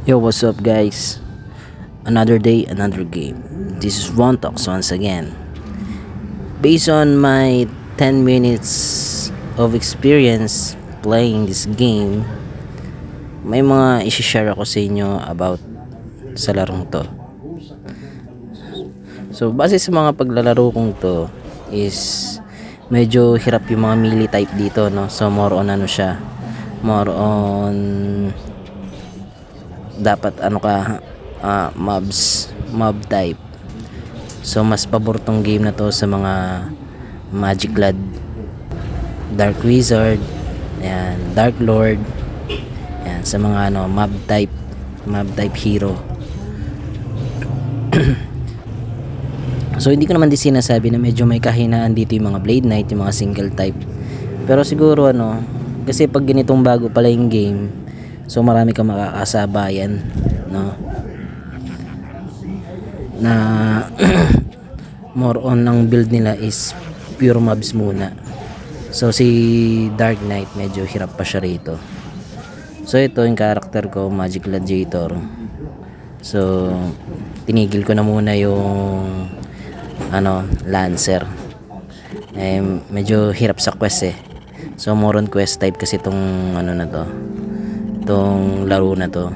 Yo, what's up guys? Another day, another game. This is Ron Talks once again. Based on my 10 minutes of experience playing this game, may mga isi-share ako sa inyo about sa larong to. So, base sa mga paglalaro kong to is medyo hirap yung mga melee type dito, no? So, more on ano siya? More on dapat mob type. So mas pabor tong game na to sa mga Magic Lad, Dark Wizard, ayan, Dark Lord, ayan, sa mga mob type hero. So hindi ko naman din sinasabi na medyo may kahinaan dito yung mga Blade Knight, yung mga single type, pero siguro kasi pag ganitong bago pala yung game, so marami kang makakasabayan, no, na more on ang build nila is pure mobs muna. So si Dark Knight medyo hirap pa siya rito. So ito yung character ko, Magic Gladiator. So tinigil ko na muna yung Lancer. Medyo hirap sa quest eh. So more on quest type kasi itong itong laro na to.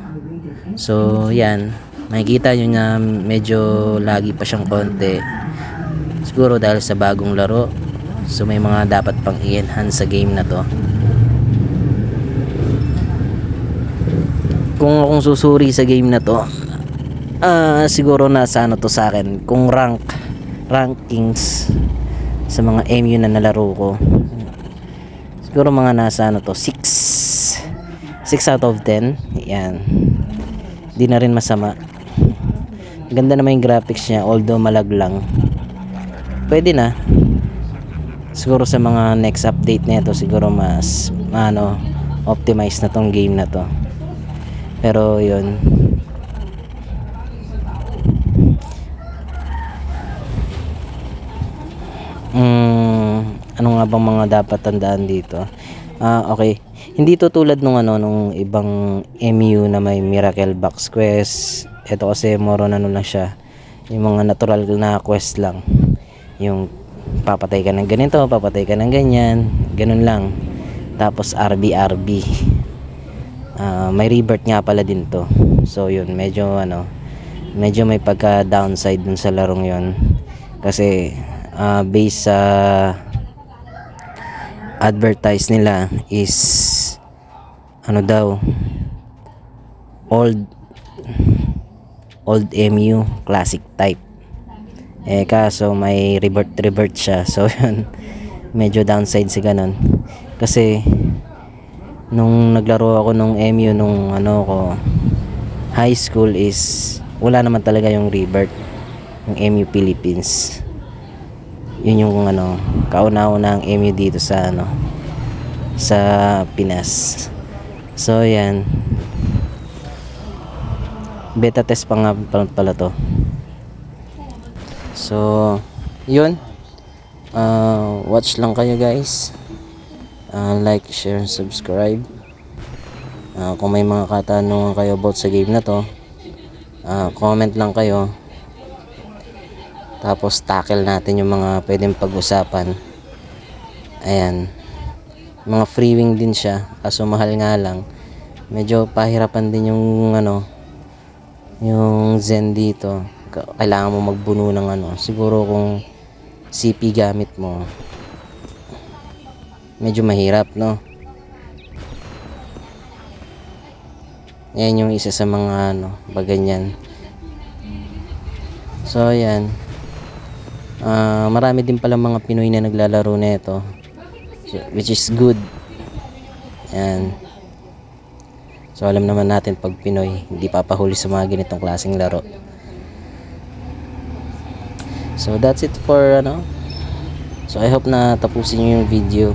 So yan, makikita nyo na medyo lagi pa siyang konti, siguro dahil sa bagong laro. So may mga dapat pang i-enhance sa game na to. Kung akong susuri sa game na to, siguro nasa to sa akin, kung rankings sa mga MU na nalaro ko, siguro mga nasa 6 out of 10. Yan, di na rin masama. Ganda naman yung graphics niya, although malag lang. Pwede na. Siguro sa mga next update nito, siguro mas optimize na tong game na to. Pero yun, ano nga bang mga dapat tandaan dito? Okay, hindi to tulad nung ibang MU na may Miracle Box quest. Ito kasi more on lang siya, yung mga natural na quest lang, yung papatay ka ng ganito, papatay ka ng ganyan, ganun lang. Tapos RB may rebirth nga pala din to. So yun, medyo may pagka downside dun sa larong yun, kasi based sa advertise nila is old MU classic type. Kaso may rebirth siya. So yun, medyo downside sa ganun. Kasi nung naglaro ako nung MU nung high school is wala naman talaga yung rebirth, yung MU Philippines. Yun yung kauna-unang MU dito sa sa Pinas. So yan, beta test pa nga pala to. So yun, watch lang kayo guys, like, share, subscribe. Kung may mga katanungan kayo about sa game na to, comment lang kayo. Tapos tackle natin yung mga pwedeng pag-usapan. Ayan, mga free wing din siya, kaso mahal nga lang. Medyo pahirapan din yung yung Zen dito. Kailangan mo magbuno ng siguro kung CP gamit mo, medyo mahirap, no? Yan yung isa sa mga baganyan. So yan, marami din pala mga Pinoy na naglalaro nito, which is good. Yan. So alam naman natin pag Pinoy, hindi papahuli sa mga ganitong klaseng laro. So that's it for so I hope na tapusin niyo yung video.